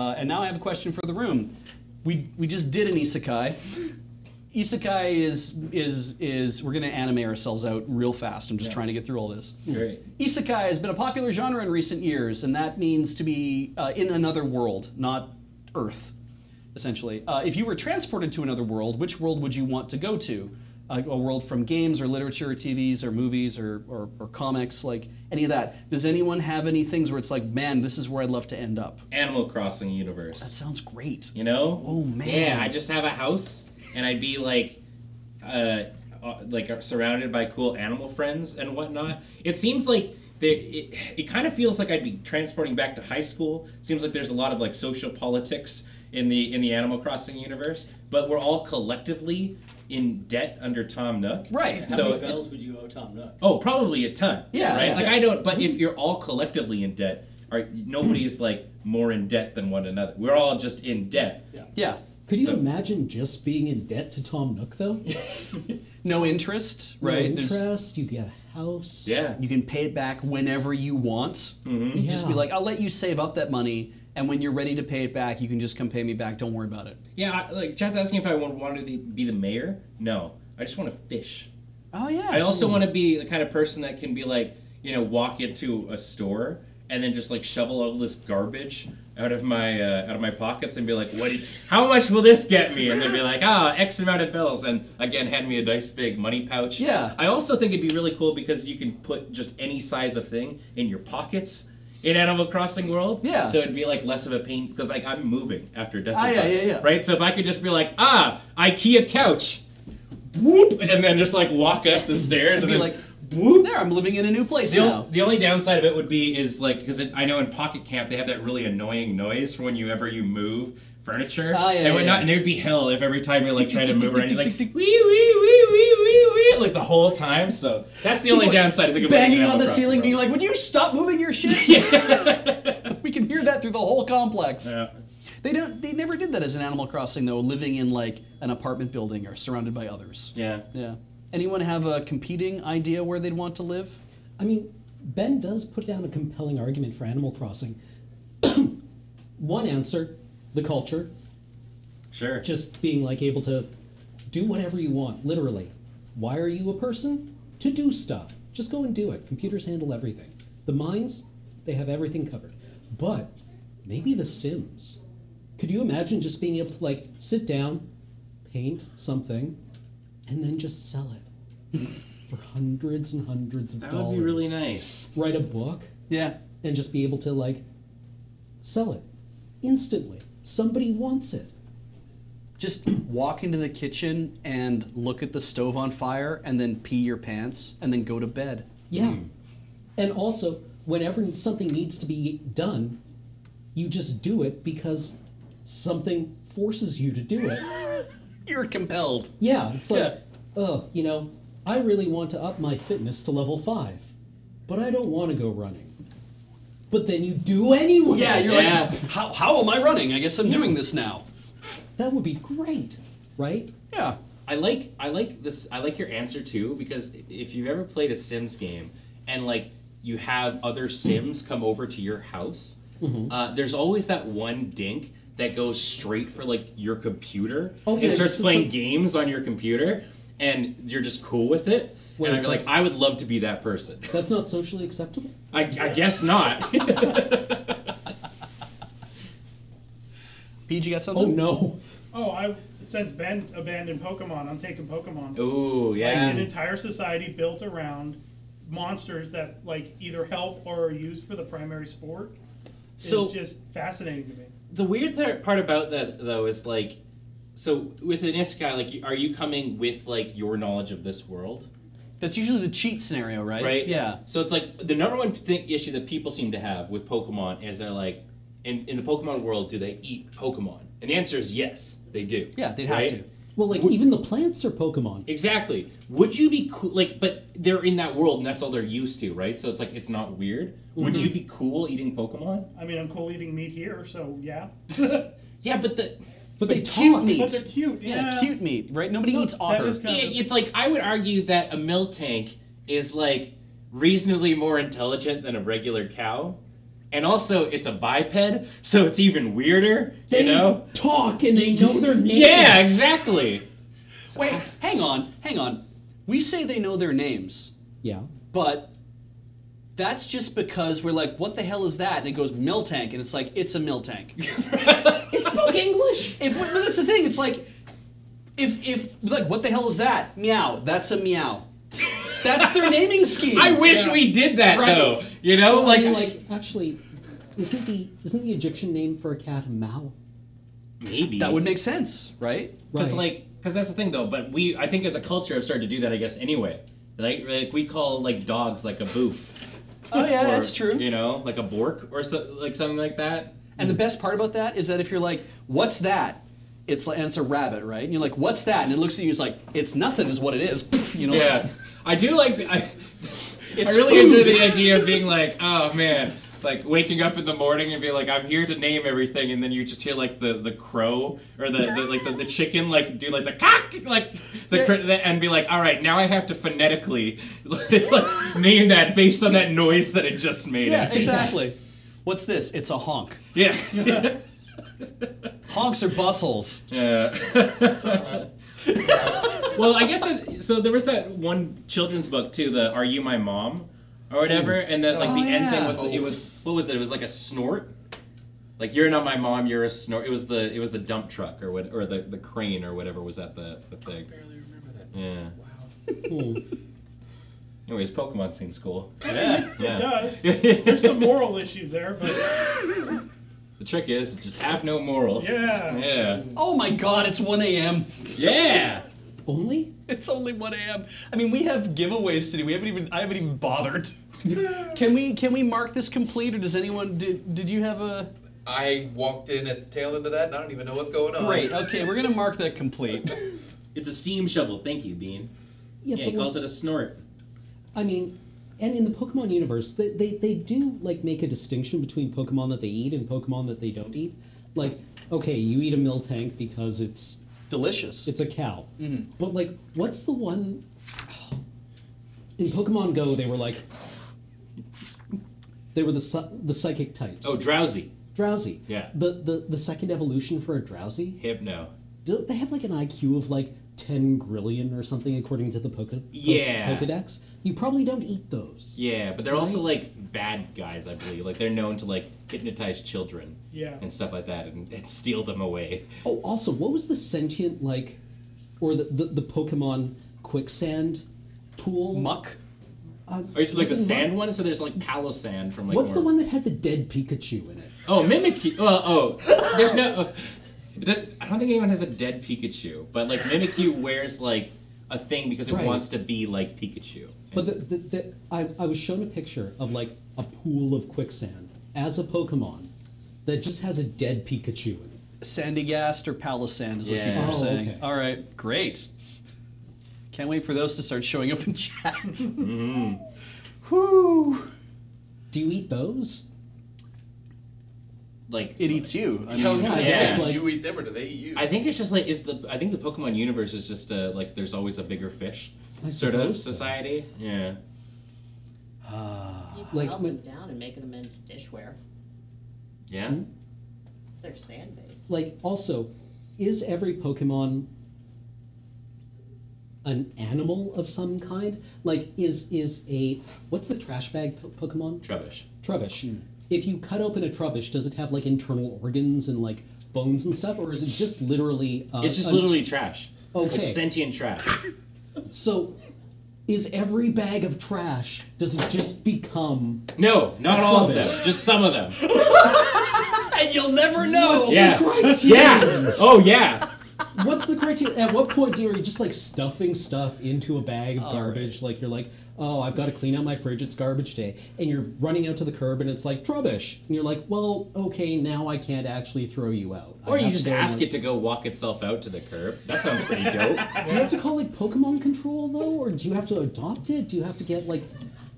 And now I have a question for the room. We just did an isekai. Isekai is we're going to animate ourselves out real fast. I'm just trying to get through all this. Great. Isekai has been a popular genre in recent years, and that means to be in another world, not Earth, essentially. If you were transported to another world, which world would you want to go to? A world from games or literature or TVs or movies or comics, like any of that. Does anyone have any things where it's like, man, this is where I'd love to end up? Animal Crossing universe. That sounds great. You know? Oh, man. Yeah, I just have a house, and I'd be like surrounded by cool animal friends and whatnot. It seems like it kind of feels like I'd be transporting back to high school. It seems like there's a lot of like social politics in the Animal Crossing universe, but we're all collectively in debt under Tom Nook. Right. How many bells would you owe Tom Nook? Oh, probably a ton. Yeah. Right? Yeah. Like I don't, but if you're all collectively in debt, nobody's like more in debt than one another. We're all just in debt. Yeah. Could you imagine just being in debt to Tom Nook, though? No interest, right? No interest, you get a house. Yeah. You can pay it back whenever you want. Mm-hmm. You just be like, I'll let you save up that money, and when you're ready to pay it back, you can just come pay me back. Don't worry about it. Yeah, like Chad's asking if I wanted to be the mayor. No, I just want to fish. Oh, yeah. I also want to be the kind of person that can be like, walk into a store and then just like shovel all this garbage out of my pockets and be like, how much will this get me? And they'd be like, X amount of bills, and again hand me a nice big money pouch. Yeah. I also think it'd be really cool because you can put just any size of thing in your pockets in Animal Crossing World. Yeah. So it'd be like less of a pain because like I'm moving after Desert yeah, Bus, yeah. right? So if I could just be like, IKEA couch, whoop, and then just like walk up the stairs and be then like, whoop. there, I'm living in a new place The now. the only downside of it would be is like because I know in Pocket Camp they have that really annoying noise for whenever you move furniture and whatnot, and it would be hell if every time you're like trying to move around you're like wee wee wee wee wee wee like the whole time. So that's the only downside I think of banging Animal on the Crossing ceiling, World. being like, "Would you stop moving your shit?" We can hear that through the whole complex. Yeah. They never did that as an Animal Crossing though, living in like an apartment building or surrounded by others. Yeah. Yeah. Anyone have a competing idea where they'd want to live? I mean, Ben does put down a compelling argument for Animal Crossing. One answer, the culture. Sure. Just being like able to do whatever you want, literally. Why are you a person? To do stuff. Just go and do it. Computers handle everything. The mines, they have everything covered. But maybe The Sims. Could you imagine just being able to like sit down, paint something, and then just sell it for hundreds and hundreds of That dollars? would be really nice. Write a book Yeah. and just be able to like sell it instantly. Somebody wants it. Just walk into the kitchen and look at the stove on fire and then pee your pants and then go to bed. Yeah. And also, whenever something needs to be done, you just do it because something forces you to do it. You're compelled. Yeah, it's like, I really want to up my fitness to level 5, but I don't want to go running. But then you do anyway. Yeah, you're like, how am I running? I guess I'm doing this now. That would be great, right? Yeah. I like this. I like your answer too because if you've ever played a Sims game and like you have other Sims come over to your house, there's always that one dink that goes straight for like your computer and starts playing games on your computer, and you're just cool with it. Wait, and I'm like, I would love to be that person. That's not socially acceptable? I guess not. Pete, you got something? Oh, no. Oh, since Ben abandoned Pokemon, I'm taking Pokemon. Ooh, yeah. Like an entire society built around monsters that like either help or are used for the primary sport is just fascinating to me. The weird part about that though is like, so with an isekai, like, are you coming with like your knowledge of this world? That's usually the cheat scenario, right? Right. Yeah. So it's like the number one issue that people seem to have with Pokemon is they're like, in the Pokemon world, do they eat Pokemon? And the answer is yes, they do. Yeah, they'd have to. Well, like, even the plants are Pokemon. Exactly. Would you be cool? Like, but they're in that world, and that's all they're used to, right? So it's like it's not weird. Would you be cool eating Pokemon? I mean, I'm cool eating meat here, so yeah. Yeah, but they cute talk. meat. But they're cute. Yeah, cute meat, right? Nobody eats that otter. is kind of- it's like I would argue that a milk tank is like reasonably more intelligent than a regular cow, and also it's a biped, so it's even weirder. They you know? talk and they know their names. Yeah, exactly. Wait, hang on. We say they know their names, Yeah. but that's just because we're like, what the hell is that? And it goes Miltank, and it's like, it's a Miltank. It spoke English. But that's the thing. It's like, if like, what the hell is that? Meow. That's a meow. That's their naming scheme. I wish we did that Right. though. You know, I like, mean, actually, isn't the Egyptian name for a cat Mao? maybe That would make sense, right? because Right. that's the thing though. But I think as a culture have started to do that. I guess anyway. Like we call like dogs like a boof. Oh yeah, Or, that's true. You know, like a bork or like something like that. And the best part about that is that if you're like, "What's that?" It's like, and it's a rabbit, right? And you're like, "What's that?" And it looks at you, it's like, "It's nothing," is what it is. You know? Yeah, I do like. I It's really food. enjoy the idea of being like, oh man, like waking up in the morning and be like, I'm here to name everything, and then you just hear like the crow or the chicken like do like the cock like and be like, all right, now I have to phonetically like, name that based on that noise that it just made. Yeah, exactly. What's this? It's a honk. Yeah. Honks are bussholes. Yeah. Well, I guess so. There was that one children's book too, the "Are You My Mom?" or whatever, and then like Oh, the end thing yeah. was it was what was it? It was like a snort. Like you're not my mom, you're a snort. It was the dump truck or what, or the crane or whatever was at the thing. I barely remember that. Yeah. Wow. Anyways, Pokemon seems cool. Yeah. It does. There's some moral issues there, but The trick is just have no morals. Yeah. Yeah. Oh my God! It's 1 a.m. Yeah. Only? It's only 1 a.m. I mean, we have giveaways to do. I haven't even bothered. Can we mark this complete, or does anyone? Did you have a? I walked in at the tail end of that, and I don't even know what's going on. Great. Okay, we're gonna mark that complete. It's a steam shovel. Thank you, Bean. Yeah, Yeah, but he calls it a snort. I mean, and in the Pokemon universe, they do like make a distinction between Pokemon that they eat and Pokemon that they don't eat. Like, okay, you eat a Miltank because it's Delicious. a cow. But like, what's the one in Pokemon Go? They were like, they were the psychic types. Oh, drowsy. Drowsy. Yeah. The second evolution for a Drowsy. Hypno. Don't they have like an IQ of like 10 grillion or something according to the Yeah. Pokedex? You probably don't eat those. Yeah, but they're also like bad guys, I believe. Like they're known to like hypnotize children yeah. and stuff like that and steal them away. Oh, also, what was the sentient like, or the Pokemon quicksand pool? Muck. Or, like the wasn't sand Muck- one, so there's like Palo-Sand from like. What's the more- one that had the dead Pikachu in it? Oh, Mimikyu. There's no. I don't think anyone has a dead Pikachu, but like Mimikyu wears like a thing because it Right. wants to be like Pikachu. But I was shown a picture of like a pool of quicksand as a Pokemon that just has a dead Pikachu in it. Sandygast or Palisand is what Yeah. people are Oh, saying. okay. All right, great. Can't wait for those to start showing up in chat. Whoo! Do you eat those? Like It eats you. I Yeah, I was mean, gonna Yeah. say, Like- you eat them or do they eat you? I think it's just like I think the Pokemon universe is just like there's always a bigger fish I sort of suppose so. society. Yeah. You can Like melt when- them down and make them into dishware. Yeah. Hmm? They're sand based. Like, also, is every Pokemon an animal of some kind? Like, is a what's the trash bag Pokemon? Trubbish. Trubbish. If you cut open a Trubbish, does it have like internal organs and like bones and stuff, or is it just literally? It's just literally trash. It's Okay. like sentient trash. So, is every bag of trash? Does it just become? No, not all of them. Trubbish. Just some of them. and you'll never know. Yeah. Criteria? Yeah. Oh yeah. What's the criteria? At what point are you just like stuffing stuff into a bag of garbage? Like you're like, oh, I've got to clean out my fridge. It's garbage day, and you're running out to the curb, and it's like Trubbish, and you're like, well, okay, now I can't actually throw you out. Or you just ask it to go walk itself out to the curb. That sounds pretty dope. Do you have to call like Pokemon Control though, or do you have to adopt it? Do you have to get like?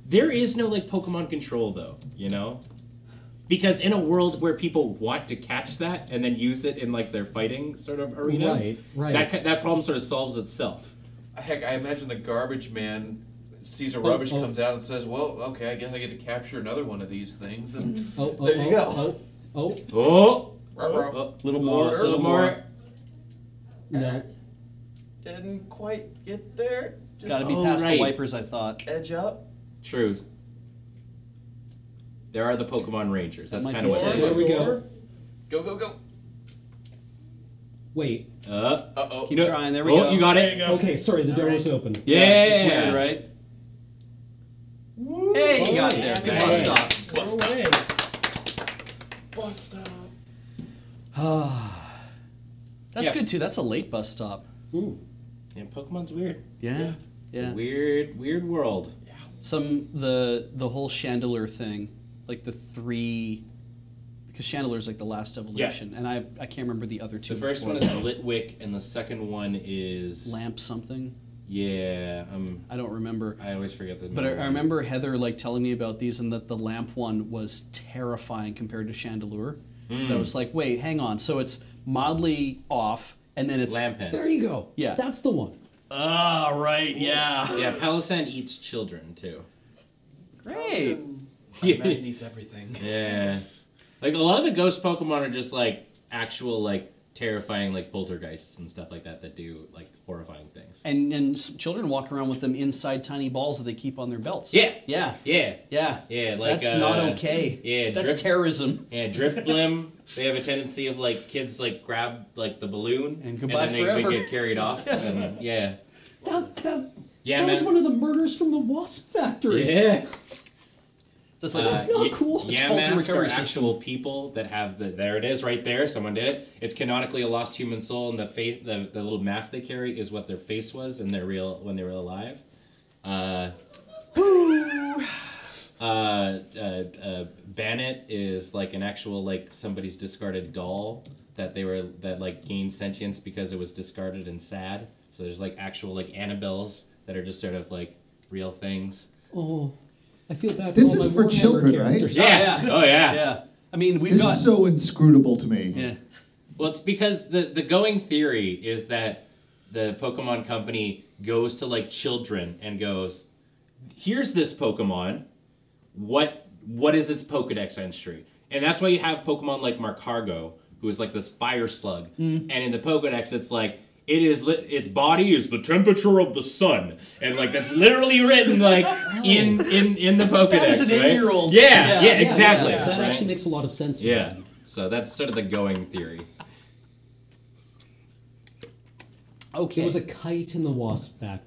There is no like Pokemon control though, you know? Because in a world where people want to catch that and then use it in like their fighting sort of arenas, Right. that problem sort of solves itself. Heck, I imagine the garbage man Caesar Rubbish comes out and says, "Well, okay, I guess I get to capture another one of these things." And there you go. Oh, Little more. a little more. No. Didn't quite get there. Just Got to be Oh, past right. the wipers, I thought. edge up. True. There are the Pokemon Rangers. That's Might kind of be what safe. they're There we doing. go. Go, go, go. Wait. Uh-oh. Keep trying. There we go. You got There it. you go. Okay, sorry, the door was open. Yeah. It's weird, right? Hey, you got it there. Good Yeah, bus nice. stop. Go away. Bus stop. That's Yeah. good too. That's a late bus stop. Yeah, Pokemon's weird. Yeah. It's Yeah. a weird world. The whole Chandelure thing, like the three, because Chandelure is like the last evolution, and I can't remember the other two. The first before one is that. Litwick, and the second one is Lamp something. Yeah, I don't remember. I always forget the. But I remember Heather like telling me about these, and that the lamp one was terrifying compared to Chandelure. That was like, wait, hang on. So it's mildly off, and then it's Lampent. There you go. Yeah. That's the one. Ah, right, yeah. Yeah, Palossand eats children too. Great. I imagine eats everything. Yeah, like a lot of the ghost Pokemon are just like actual like terrifying like poltergeists and stuff like that that do like horrifying things. And children walk around with them inside tiny balls that they keep on their belts. Yeah. Yeah. Yeah. Yeah. Yeah, like, that's not okay. yeah, That's drift- terrorism. Yeah, Driftblim, they have a tendency of like kids like grab like the balloon And goodbye then they forever. get carried off. And, yeah. That Yeah, was man. one of the murders from the Wasp Factory. Yeah. That's like That's not cool. It's Yeah, faulty masks are recovery actual people that have the. There it is, right there. Someone did it. It's canonically a lost human soul, and the face, the little mask they carry is what their face was in their real when they were alive. Bannet is like an actual like somebody's discarded doll that like gained sentience because it was discarded and sad. So there's like actual like Annabelles that are just sort of like real things. Oh, I feel bad This for all is my for Warhammer children, right? characters. Yeah. Oh yeah. Yeah. I mean, we've This got. is so inscrutable to me. Yeah. Well, it's because the going theory is that the Pokemon Company goes to like children and goes, "Here's this Pokemon. What is its Pokedex entry?" And that's why you have Pokemon like Markargo, who is like this fire slug, and in the Pokedex it's like its body is the temperature of the sun, and like that's literally written like in the Pokedex. That was an right? 8-year-old. Yeah, Yeah, exactly. yeah. That right? actually makes a lot of sense. Yeah. So that's sort of the going theory. Okay. There was a kite in the Wasp Factory.